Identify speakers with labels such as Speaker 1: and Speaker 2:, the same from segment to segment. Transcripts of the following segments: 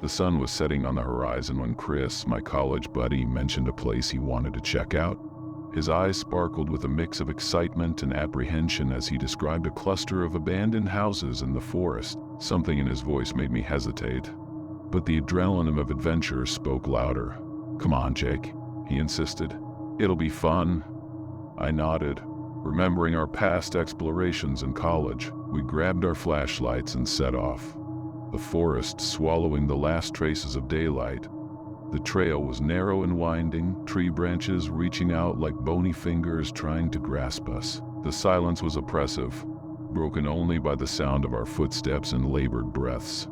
Speaker 1: The sun was setting on the horizon when Chris, my college buddy, mentioned a place he wanted to check out. His eyes sparkled with a mix of excitement and apprehension as he described a cluster of abandoned houses in the forest. Something in his voice made me hesitate, but the adrenaline of adventure spoke louder. "Come on, Jake," he insisted. "It'll be fun." I nodded. Remembering our past explorations in college, we grabbed our flashlights and set off. The forest swallowing the last traces of daylight. The trail was narrow and winding, tree branches reaching out like bony fingers trying to grasp us. The silence was oppressive, broken only by the sound of our footsteps and labored breaths.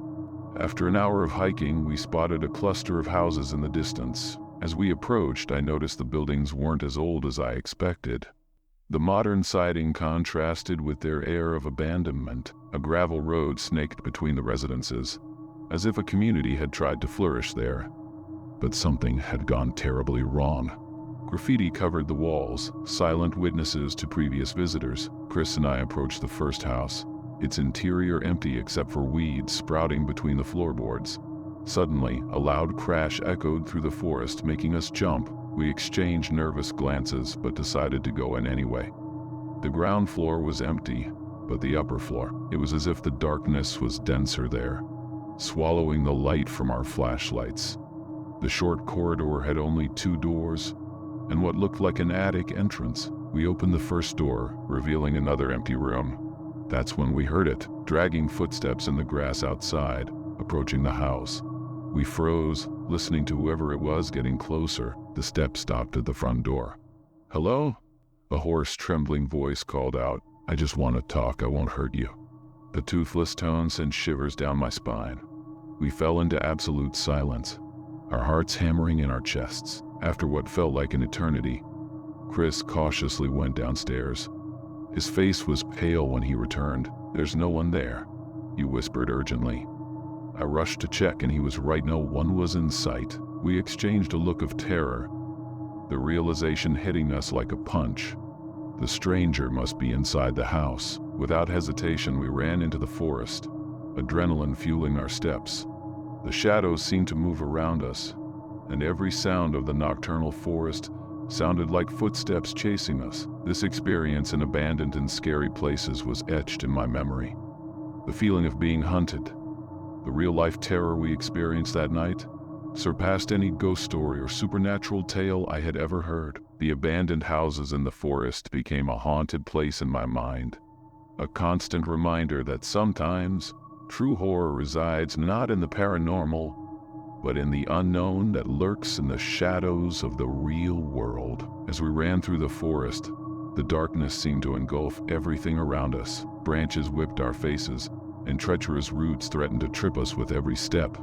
Speaker 1: After an hour of hiking, we spotted a cluster of houses in the distance. As we approached, I noticed the buildings weren't as old as I expected. The modern siding contrasted with their air of abandonment. A gravel road snaked between the residences, as if a community had tried to flourish there. But something had gone terribly wrong. Graffiti covered the walls, silent witnesses to previous visitors. Chris and I approached the first house, its interior empty except for weeds sprouting between the floorboards. Suddenly, a loud crash echoed through the forest, making us jump. We exchanged nervous glances, but decided to go in anyway. The ground floor was empty, but the upper floor, it was as if the darkness was denser there, swallowing the light from our flashlights. The short corridor had only 2 doors, and what looked like an attic entrance. We opened the first door, revealing another empty room. That's when we heard it, dragging footsteps in the grass outside, approaching the house. We froze, listening to whoever it was getting closer. The steps stopped at the front door. "Hello?" A hoarse, trembling voice called out. "I just want to talk, I won't hurt you." The toothless tone sent shivers down my spine. We fell into absolute silence, our hearts hammering in our chests. After what felt like an eternity, Chris cautiously went downstairs. His face was pale when he returned. "There's no one there," he whispered urgently. I rushed to check, and he was right, no one was in sight. We exchanged a look of terror, the realization hitting us like a punch. The stranger must be inside the house. Without hesitation, we ran into the forest, adrenaline fueling our steps. The shadows seemed to move around us, and every sound of the nocturnal forest sounded like footsteps chasing us. This experience in abandoned and scary places was etched in my memory. The feeling of being hunted, the real-life terror we experienced that night, surpassed any ghost story or supernatural tale I had ever heard. The abandoned houses in the forest became a haunted place in my mind, a constant reminder that sometimes true horror resides not in the paranormal, but in the unknown that lurks in the shadows of the real world. As we ran through the forest, the darkness seemed to engulf everything around us. Branches whipped our faces, and treacherous roots threatened to trip us with every step.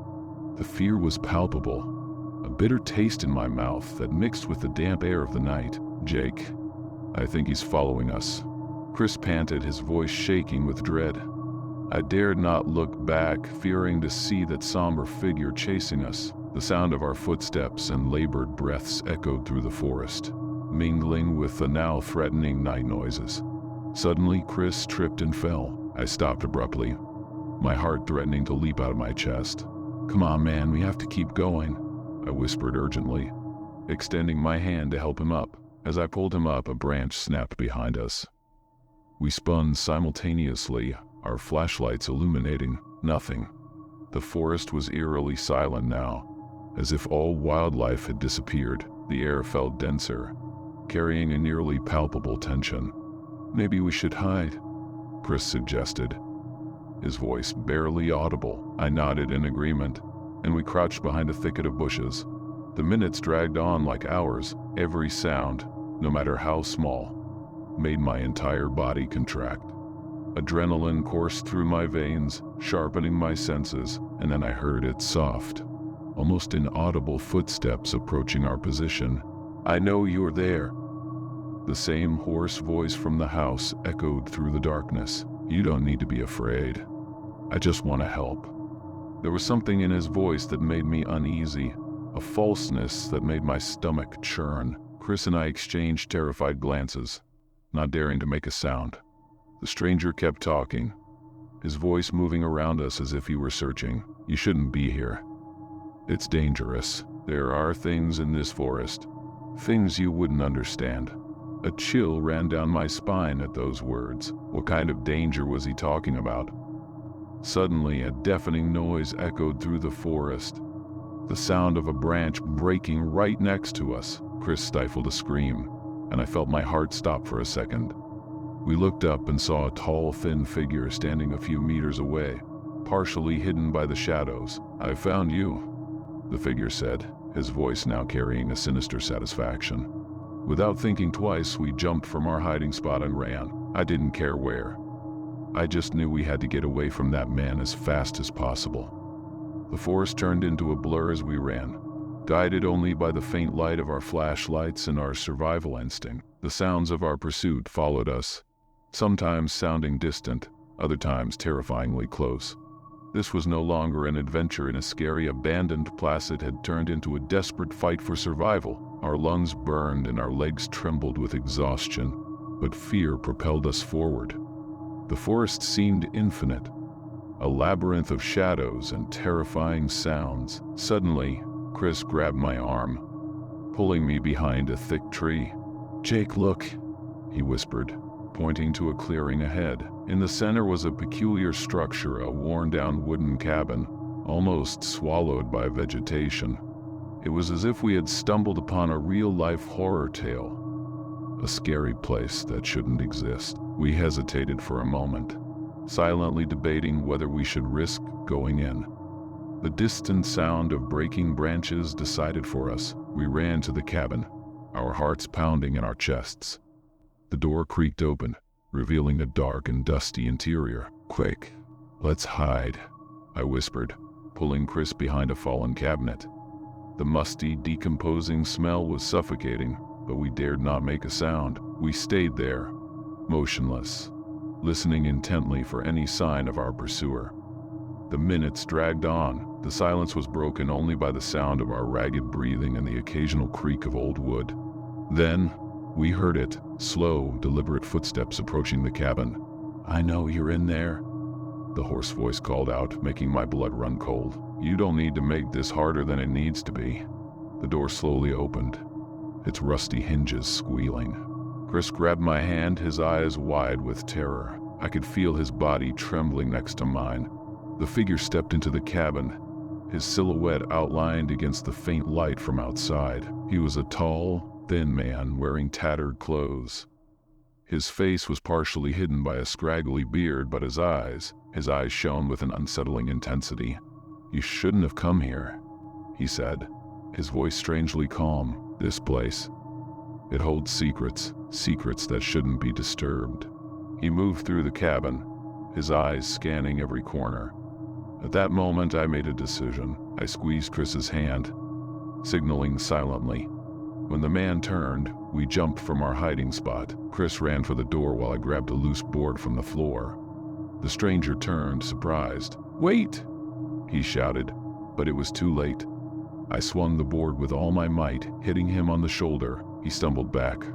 Speaker 1: The fear was palpable, a bitter taste in my mouth that mixed with the damp air of the night. "Jake, I think he's following us," Chris panted, his voice shaking with dread. I dared not look back, fearing to see that somber figure chasing us. The sound of our footsteps and labored breaths echoed through the forest, mingling with the now threatening night noises. Suddenly, Chris tripped and fell. I stopped abruptly, my heart threatening to leap out of my chest. "Come on, man, we have to keep going," I whispered urgently, extending my hand to help him up. As I pulled him up, a branch snapped behind us. We spun simultaneously, our flashlights illuminating nothing. The forest was eerily silent now, as if all wildlife had disappeared. The air felt denser, carrying a nearly palpable tension. "Maybe we should hide," Chris suggested, his voice barely audible. I nodded in agreement, and we crouched behind a thicket of bushes. The minutes dragged on like hours. Every sound, no matter how small, made my entire body contract. Adrenaline coursed through my veins, sharpening my senses, and then I heard its soft, almost inaudible footsteps approaching our position. "I know you're there." The same hoarse voice from the house echoed through the darkness. "You don't need to be afraid. I just want to help." There was something in his voice that made me uneasy, a falseness that made my stomach churn. Chris and I exchanged terrified glances, not daring to make a sound. The stranger kept talking, his voice moving around us as if he were searching. "You shouldn't be here. It's dangerous. There are things in this forest. Things you wouldn't understand. A chill ran down my spine at those words. What kind of danger was he talking about? Suddenly, a deafening noise echoed through the forest. The sound of a branch breaking right next to us. Chris stifled a scream, and I felt my heart stop for a second. We looked up and saw a tall, thin figure standing a few meters away, partially hidden by the shadows. "I found you," the figure said, his voice now carrying a sinister satisfaction. Without thinking twice, we jumped from our hiding spot and ran. I didn't care where. I just knew we had to get away from that man as fast as possible. The forest turned into a blur as we ran, guided only by the faint light of our flashlights and our survival instinct. The sounds of our pursuit followed us, sometimes sounding distant, other times terrifyingly close. This was no longer an adventure in a scary, abandoned place. It had turned into a desperate fight for survival. Our lungs burned and our legs trembled with exhaustion, but fear propelled us forward. The forest seemed infinite, a labyrinth of shadows and terrifying sounds. Suddenly, Chris grabbed my arm, pulling me behind a thick tree. "Jake, look," he whispered, pointing to a clearing ahead. In the center was a peculiar structure, a worn-down wooden cabin, almost swallowed by vegetation. It was as if we had stumbled upon a real-life horror tale, a scary place that shouldn't exist. We hesitated for a moment, silently debating whether we should risk going in. The distant sound of breaking branches decided for us. We ran to the cabin, our hearts pounding in our chests. The door creaked open, revealing a dark and dusty interior. "Quick, let's hide," I whispered, pulling Chris behind a fallen cabinet. The musty, decomposing smell was suffocating, but we dared not make a sound. We stayed there, motionless, listening intently for any sign of our pursuer. The minutes dragged on. The silence was broken only by the sound of our ragged breathing and the occasional creak of old wood. Then, we heard it, slow, deliberate footsteps approaching the cabin. "I know you're in there," the hoarse voice called out, making my blood run cold. "You don't need to make this harder than it needs to be." The door slowly opened, its rusty hinges squealing. Chris grabbed my hand, his eyes wide with terror. I could feel his body trembling next to mine. The figure stepped into the cabin, his silhouette outlined against the faint light from outside. He was a tall, thin man wearing tattered clothes. His face was partially hidden by a scraggly beard, but his eyes shone with an unsettling intensity. "You shouldn't have come here," he said, his voice strangely calm. "This place, it holds secrets that shouldn't be disturbed." He moved through the cabin, his eyes scanning every corner. At that moment, I made a decision. I squeezed Chris's hand, signaling silently. When the man turned, we jumped from our hiding spot. Chris ran for the door while I grabbed a loose board from the floor. The stranger turned, surprised. "Wait!" he shouted, but it was too late. I swung the board with all my might, hitting him on the shoulder. He stumbled back,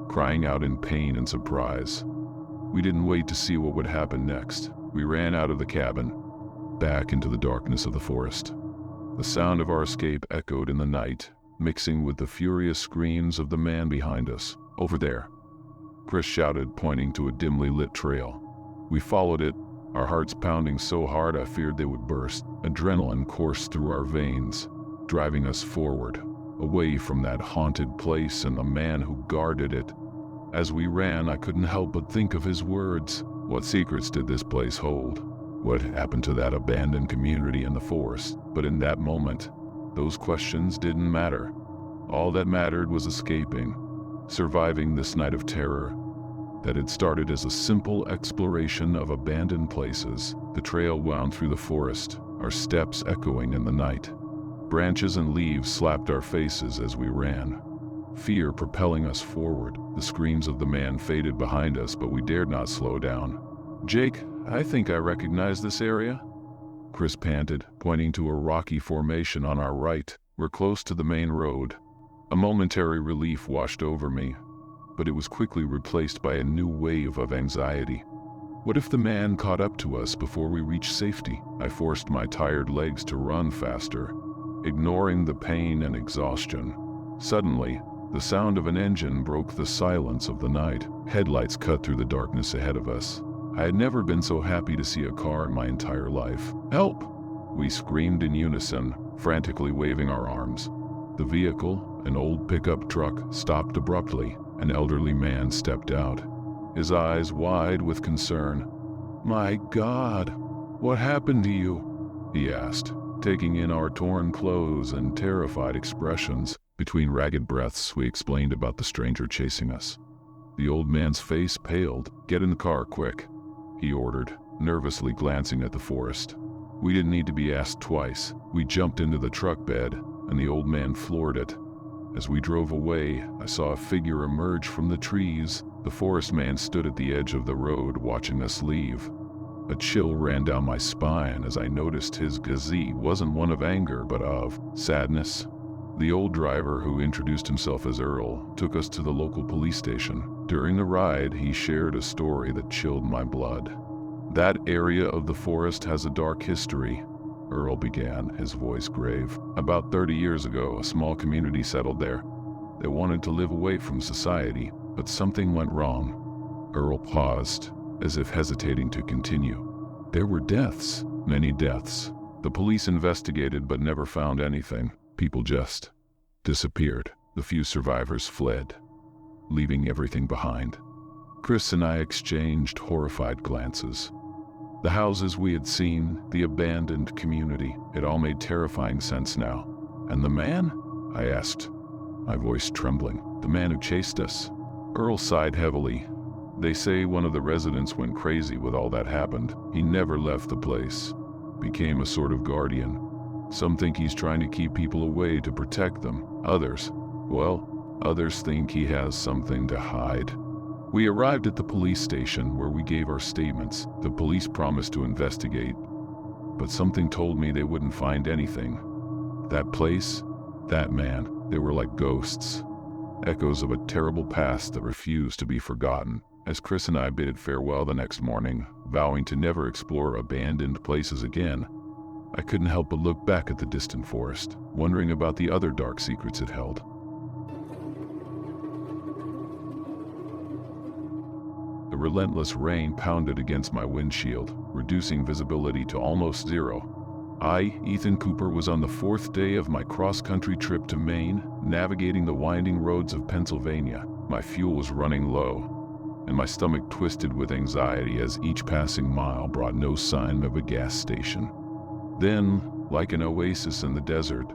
Speaker 1: crying out in pain and surprise. We didn't wait to see what would happen next. We ran out of the cabin, back into the darkness of the forest. The sound of our escape echoed in the night, mixing with the furious screams of the man behind us. "Over there," Chris shouted, pointing to a dimly lit trail. We followed it, our hearts pounding so hard I feared they would burst. Adrenaline coursed through our veins, driving us forward, away from that haunted place and the man who guarded it. As we ran, I couldn't help but think of his words. What secrets did this place hold? What happened to that abandoned community in the forest? But in that moment, those questions didn't matter. All that mattered was escaping, surviving this night of terror that had started as a simple exploration of abandoned places. The trail wound through the forest, our steps echoing in the night. Branches and leaves slapped our faces as we ran, fear propelling us forward. The screams of the man faded behind us, but we dared not slow down. "Jake, I think I recognize this area," Chris panted, pointing to a rocky formation on our right. "We're close to the main road." A momentary relief washed over me, but it was quickly replaced by a new wave of anxiety. What if the man caught up to us before we reached safety? I forced my tired legs to run faster, ignoring the pain and exhaustion. Suddenly, the sound of an engine broke the silence of the night. Headlights cut through the darkness ahead of us. I had never been so happy to see a car in my entire life. "Help!" We screamed in unison, frantically waving our arms. The vehicle, an old pickup truck, stopped abruptly. An elderly man stepped out, his eyes wide with concern. "My God, what happened to you?" he asked, taking in our torn clothes and terrified expressions. Between ragged breaths, we explained about the stranger chasing us. The old man's face paled. "Get in the car, quick," he ordered, nervously glancing at the forest. We didn't need to be asked twice. We jumped into the truck bed, and the old man floored it. As we drove away, I saw a figure emerge from the trees. The forest man stood at the edge of the road, watching us leave. A chill ran down my spine as I noticed his gaze wasn't one of anger, but of sadness. The old driver, who introduced himself as Earl, took us to the local police station. During the ride, he shared a story that chilled my blood. "That area of the forest has a dark history," Earl began, his voice grave. "About 30 years ago, a small community settled there. They wanted to live away from society, but something went wrong." Earl paused, as if hesitating to continue. "There were deaths, many deaths. The police investigated but never found anything. People just disappeared. The few survivors fled, leaving everything behind." Chris and I exchanged horrified glances. The houses we had seen, the abandoned community, it all made terrifying sense now. "And the man?" I asked, my voice trembling. "The man who chased us?" Earl sighed heavily. "They say one of the residents went crazy with all that happened. He never left the place, became a sort of guardian. Some think he's trying to keep people away to protect them. Others think he has something to hide." We arrived at the police station where we gave our statements. The police promised to investigate, but something told me they wouldn't find anything. That place, that man, they were like ghosts, echoes of a terrible past that refused to be forgotten. As Chris and I bid farewell the next morning, vowing to never explore abandoned places again, I couldn't help but look back at the distant forest, wondering about the other dark secrets it held. The relentless rain pounded against my windshield, reducing visibility to almost zero. I, Ethan Cooper, was on the 4th day of my cross-country trip to Maine, navigating the winding roads of Pennsylvania. My fuel was running low, and my stomach twisted with anxiety as each passing mile brought no sign of a gas station. Then, like an oasis in the desert,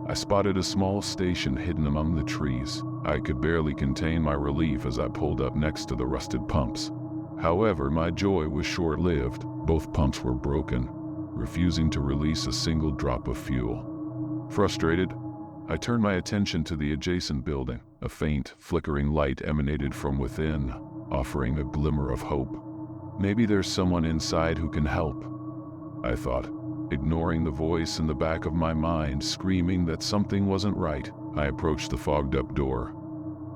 Speaker 1: I spotted a small station hidden among the trees. I could barely contain my relief as I pulled up next to the rusted pumps. However, my joy was short-lived. Both pumps were broken, refusing to release a single drop of fuel. Frustrated, I turned my attention to the adjacent building. A faint, flickering light emanated from within, offering a glimmer of hope. "Maybe there's someone inside who can help," I thought, ignoring the voice in the back of my mind screaming that something wasn't right. I approached the fogged-up door,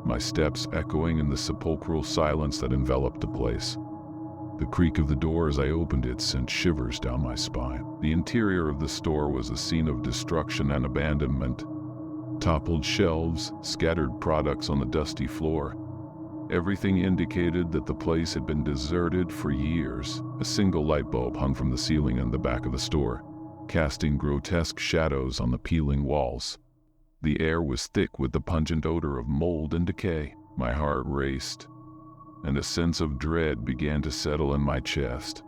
Speaker 1: my steps echoing in the sepulchral silence that enveloped the place. The creak of the door as I opened it sent shivers down my spine. The interior of the store was a scene of destruction and abandonment. Toppled shelves, scattered products on the dusty floor. Everything indicated that the place had been deserted for years. A single light bulb hung from the ceiling in the back of the store, casting grotesque shadows on the peeling walls. The air was thick with the pungent odor of mold and decay. My heart raced, and a sense of dread began to settle in my chest.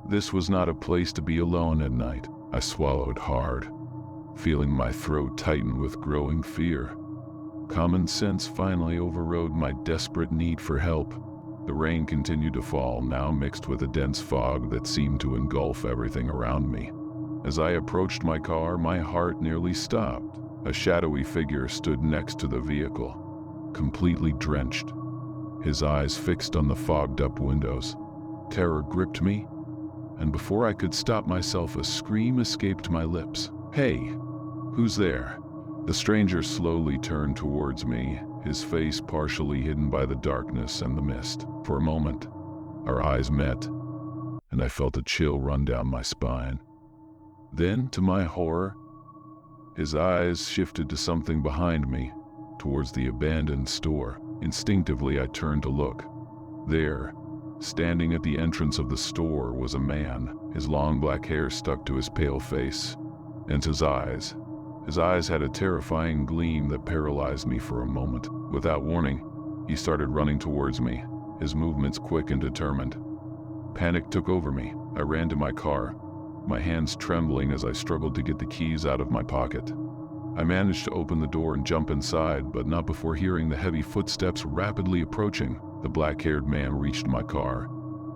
Speaker 1: This was not a place to be alone at night. I swallowed hard, feeling my throat tighten with growing fear. Common sense finally overrode my desperate need for help. The rain continued to fall, now mixed with a dense fog that seemed to engulf everything around me. As I approached my car, my heart nearly stopped. A shadowy figure stood next to the vehicle, completely drenched, his eyes fixed on the fogged-up windows. Terror gripped me, and before I could stop myself, a scream escaped my lips. "Hey, who's there?" The stranger slowly turned towards me, his face partially hidden by the darkness and the mist. For a moment, our eyes met, and I felt a chill run down my spine. Then, to my horror, His eyes shifted to something behind me, towards the abandoned store. Instinctively, I turned to look. There, standing at the entrance of the store, was a man, his long black hair stuck to his pale face, and his eyes. His eyes had a terrifying gleam that paralyzed me for a moment. Without warning, he started running towards me, his movements quick and determined. Panic took over me. I ran to my car, my hands trembling as I struggled to get the keys out of my pocket. I managed to open the door and jump inside, but not before hearing the heavy footsteps rapidly approaching. The black-haired man reached my car,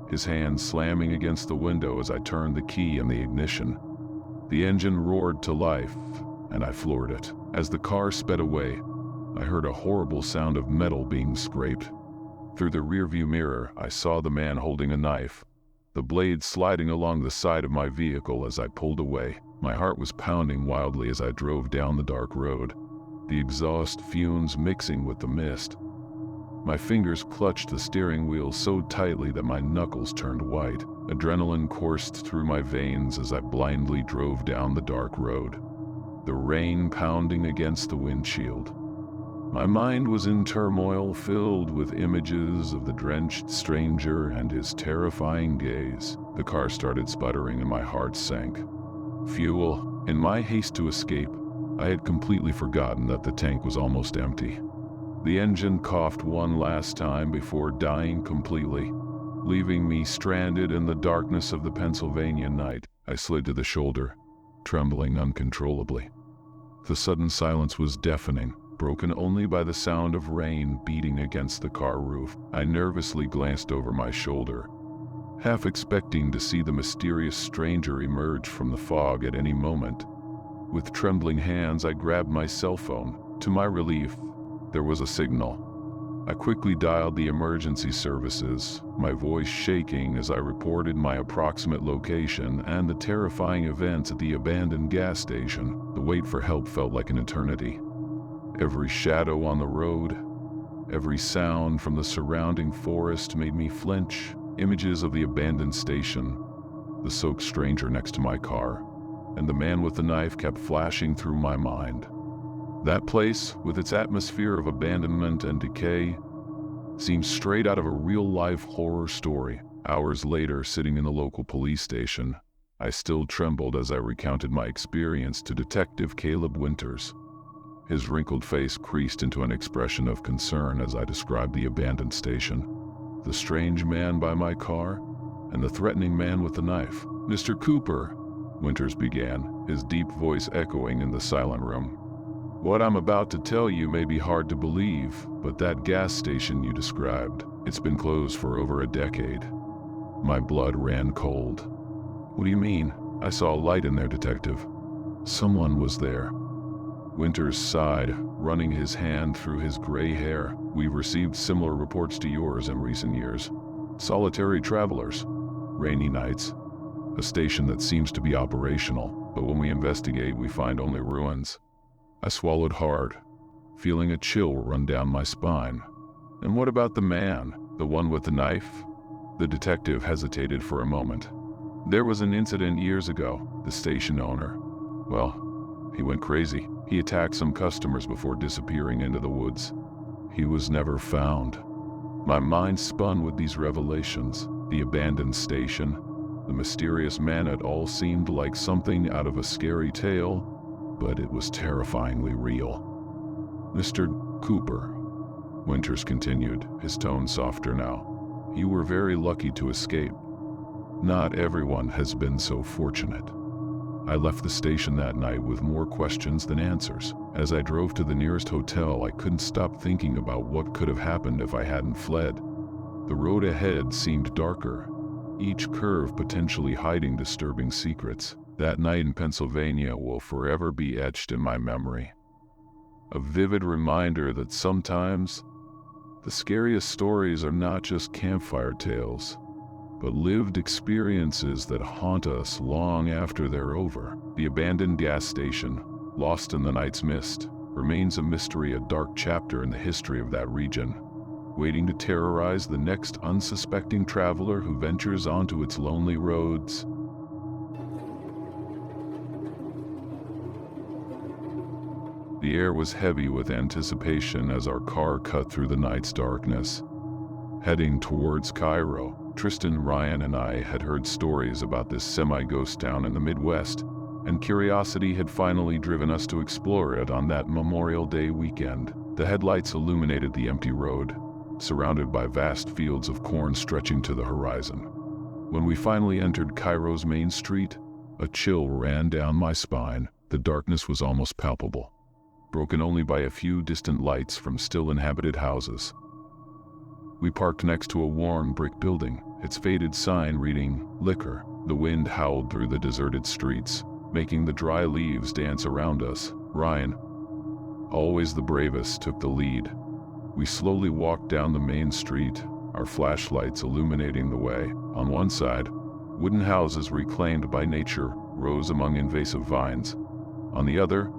Speaker 1: his hand slamming against the window as I turned the key in the ignition. The engine roared to life, and I floored it. As the car sped away, I heard a horrible sound of metal being scraped. Through the rearview mirror, I saw the man holding a knife, the blade sliding along the side of my vehicle as I pulled away. My heart was pounding wildly as I drove down the dark road, the exhaust fumes mixing with the mist. My fingers clutched the steering wheel so tightly that my knuckles turned white. Adrenaline coursed through my veins as I blindly drove down the dark road, the rain pounding against the windshield. My mind was in turmoil, filled with images of the drenched stranger and his terrifying gaze. The car started sputtering and my heart sank. Fuel. In my haste to escape, I had completely forgotten that the tank was almost empty. The engine coughed one last time before dying completely, leaving me stranded in the darkness of the Pennsylvania night. I slid to the shoulder, trembling uncontrollably. The sudden silence was deafening, broken only by the sound of rain beating against the car roof. I nervously glanced over my shoulder, half expecting to see the mysterious stranger emerge from the fog at any moment. With trembling hands, I grabbed my cell phone. To my relief, there was a signal. I quickly dialed the emergency services, my voice shaking as I reported my approximate location and the terrifying events at the abandoned gas station. The wait for help felt like an eternity. Every shadow on the road, every sound from the surrounding forest made me flinch. Images of the abandoned station, the soaked stranger next to my car, and the man with the knife kept flashing through my mind. That place, with its atmosphere of abandonment and decay, seemed straight out of a real-life horror story. Hours later, sitting in the local police station, I still trembled as I recounted my experience to Detective Caleb Winters. His wrinkled face creased into an expression of concern as I described the abandoned station, the strange man by my car, and the threatening man with the knife. "Mr. Cooper," Winters began, his deep voice echoing in the silent room. "What I'm about to tell you may be hard to believe, but that gas station you described, it's been closed for over a decade." My blood ran cold. "What do you mean?" "I saw a light in there, Detective. Someone was there." Winters sighed, running his hand through his gray hair. "We've received similar reports to yours in recent years. Solitary travelers, rainy nights, a station that seems to be operational, but when we investigate, we find only ruins." I swallowed hard, feeling a chill run down my spine. "And what about the man, the one with the knife?" The detective hesitated for a moment. "There was an incident years ago. The station owner, well, he went crazy. He attacked some customers before disappearing into the woods. He was never found." My mind spun with these revelations. The abandoned station, the mysterious man, it all seemed like something out of a scary tale, but it was terrifyingly real. "Mr. Cooper," Winters continued, his tone softer now, "you were very lucky to escape. Not everyone has been so fortunate." I left the station that night with more questions than answers. As I drove to the nearest hotel, I couldn't stop thinking about what could have happened if I hadn't fled. The road ahead seemed darker, each curve potentially hiding disturbing secrets. That night in Pennsylvania will forever be etched in my memory. A vivid reminder that sometimes the scariest stories are not just campfire tales, but lived experiences that haunt us long after they're over. The abandoned gas station, lost in the night's mist, remains a mystery, a dark chapter in the history of that region, waiting to terrorize the next unsuspecting traveler who ventures onto its lonely roads. The air was heavy with anticipation as our car cut through the night's darkness. Heading towards Cairo, Tristan, Ryan, and I had heard stories about this semi-ghost town in the Midwest, and curiosity had finally driven us to explore it on that Memorial Day weekend. The headlights illuminated the empty road, surrounded by vast fields of corn stretching to the horizon. When we finally entered Cairo's main street, a chill ran down my spine. The darkness was almost palpable, broken only by a few distant lights from still inhabited houses. We parked next to a worn brick building, its faded sign reading, "Liquor." The wind howled through the deserted streets, making the dry leaves dance around us. Ryan, always the bravest, took the lead. We slowly walked down the main street, our flashlights illuminating the way. On one side, wooden houses reclaimed by nature rose among invasive vines. On the other,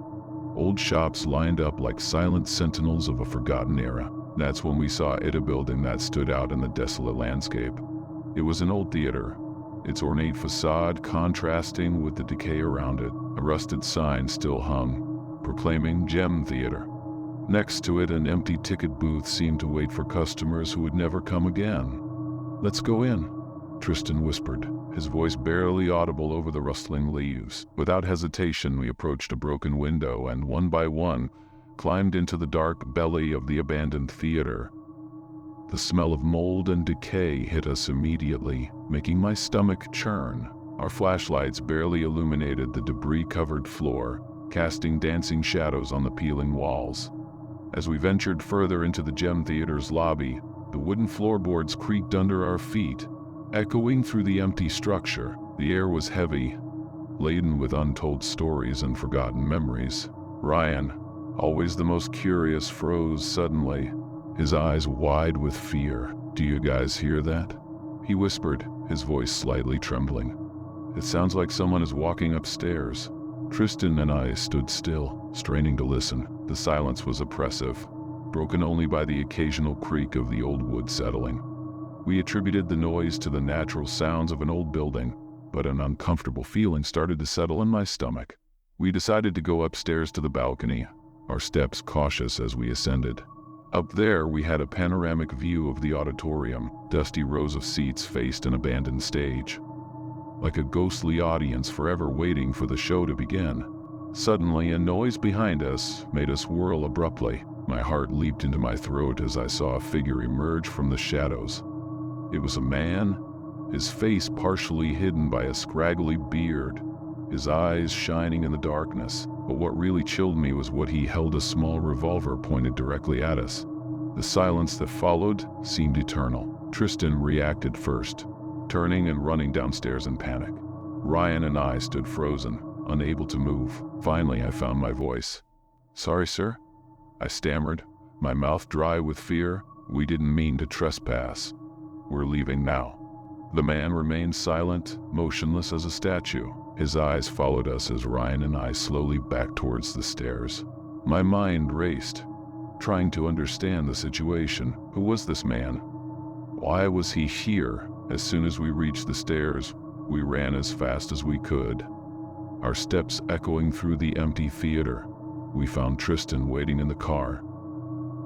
Speaker 1: old shops lined up like silent sentinels of a forgotten era. That's when we saw a building that stood out in the desolate landscape. It was an old theater, its ornate facade contrasting with the decay around it. A rusted sign still hung, proclaiming Gem Theater. Next to it, an empty ticket booth seemed to wait for customers who would never come again. "Let's go in," Tristan whispered, his voice barely audible over the rustling leaves. Without hesitation, we approached a broken window and, one by one, climbed into the dark belly of the abandoned theater. The smell of mold and decay hit us immediately, making my stomach churn. Our flashlights barely illuminated the debris-covered floor, casting dancing shadows on the peeling walls. As we ventured further into the Gem Theater's lobby, the wooden floorboards creaked under our feet, echoing through the empty structure. The air was heavy, laden with untold stories and forgotten memories. Ryan, always the most curious, froze suddenly, his eyes wide with fear. "Do you guys hear that?" he whispered, his voice slightly trembling. "It sounds like someone is walking upstairs." Tristan and I stood still, straining to listen. The silence was oppressive, broken only by the occasional creak of the old wood settling. We attributed the noise to the natural sounds of an old building, but an uncomfortable feeling started to settle in my stomach. We decided to go upstairs to the balcony, our steps cautious as we ascended. Up there, we had a panoramic view of the auditorium. Dusty rows of seats faced an abandoned stage, like a ghostly audience forever waiting for the show to begin. Suddenly, a noise behind us made us whirl abruptly. My heart leaped into my throat as I saw a figure emerge from the shadows. It was a man, his face partially hidden by a scraggly beard, his eyes shining in the darkness. But what really chilled me was what he held, a small revolver pointed directly at us. The silence that followed seemed eternal. Tristan reacted first, turning and running downstairs in panic. Ryan and I stood frozen, unable to move. Finally, I found my voice. "Sorry, sir," I stammered, my mouth dry with fear. "We didn't mean to trespass. We're leaving now." The man remained silent, motionless as a statue. His eyes followed us as Ryan and I slowly backed towards the stairs. My mind raced, trying to understand the situation. Who was this man? Why was he here? As soon as we reached the stairs, we ran as fast as we could, our steps echoing through the empty theater. We found Tristan waiting in the car.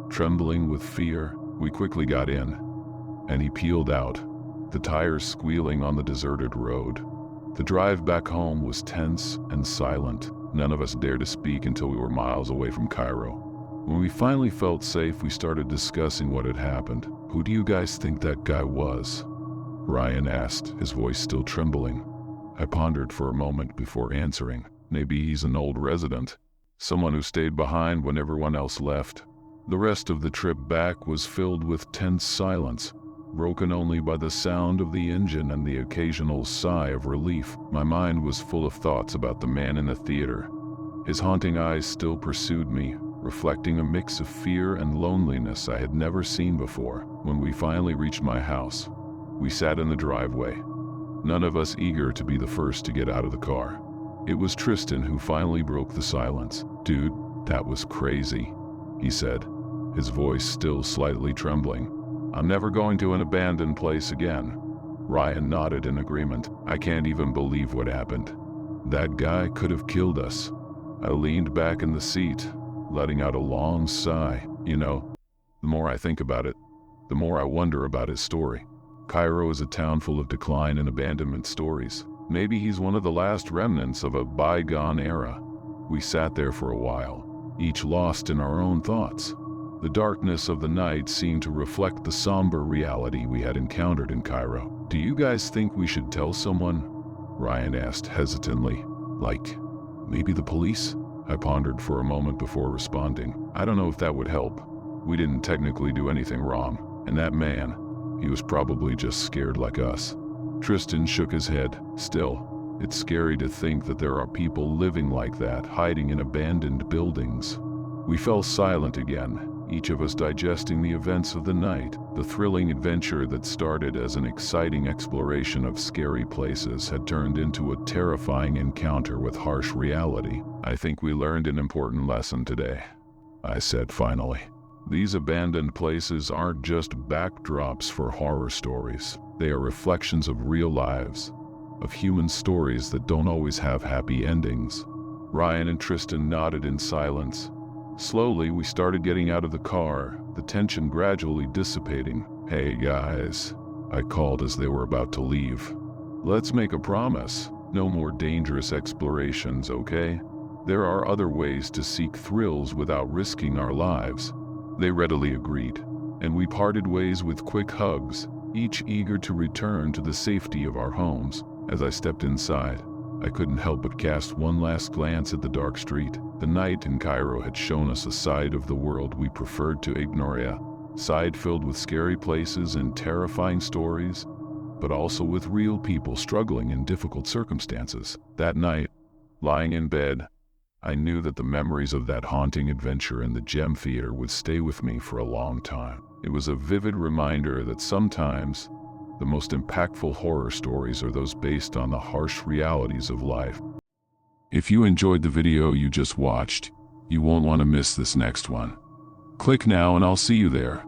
Speaker 1: Trembling with fear, we quickly got in, and he peeled out, the tires squealing on the deserted road. The drive back home was tense and silent. None of us dared to speak until we were miles away from Cairo. When we finally felt safe, we started discussing what had happened. "Who do you guys think that guy was?" Ryan asked, his voice still trembling. I pondered for a moment before answering. "Maybe he's an old resident, someone who stayed behind when everyone else left." The rest of the trip back was filled with tense silence, broken only by the sound of the engine and the occasional sigh of relief. My mind was full of thoughts about the man in the theater. His haunting eyes still pursued me, reflecting a mix of fear and loneliness I had never seen before. When we finally reached my house, we sat in the driveway, none of us eager to be the first to get out of the car. It was Tristan who finally broke the silence. "Dude, that was crazy," he said, his voice still slightly trembling. "I'm never going to an abandoned place again." Ryan nodded in agreement. "I can't even believe what happened. That guy could have killed us." I leaned back in the seat, letting out a long sigh. You know, the more I think about it, the more I wonder about his story. Cairo is a town full of decline and abandonment stories. Maybe he's one of the last remnants of a bygone era. We sat there for a while, each lost in our own thoughts. The darkness of the night seemed to reflect the somber reality we had encountered in Cairo. "Do you guys think we should tell someone?" Ryan asked hesitantly. "Like, maybe the police?" I pondered for a moment before responding. "I don't know if that would help. We didn't technically do anything wrong, and that man, he was probably just scared like us." Tristan shook his head. "Still, it's scary to think that there are people living like that, hiding in abandoned buildings." We fell silent again, each of us digesting the events of the night. The thrilling adventure that started as an exciting exploration of scary places had turned into a terrifying encounter with harsh reality. "I think we learned an important lesson today," I said finally. "These abandoned places aren't just backdrops for horror stories. They are reflections of real lives, of human stories that don't always have happy endings." Ryan and Tristan nodded in silence. Slowly, we started getting out of the car, the tension gradually dissipating. "Hey guys," I called as they were about to leave. "Let's make a promise. No more dangerous explorations, okay? There are other ways to seek thrills without risking our lives." They readily agreed, and we parted ways with quick hugs, each eager to return to the safety of our homes. As I stepped inside, I couldn't help but cast one last glance at the dark street. The night in Cairo had shown us a side of the world we preferred to ignore, a side filled with scary places and terrifying stories, but also with real people struggling in difficult circumstances. That night, lying in bed, I knew that the memories of that haunting adventure in the Gem Theater would stay with me for a long time. It was a vivid reminder that sometimes the most impactful horror stories are those based on the harsh realities of life. If you enjoyed the video you just watched, you won't want to miss this next one. Click now and I'll see you there.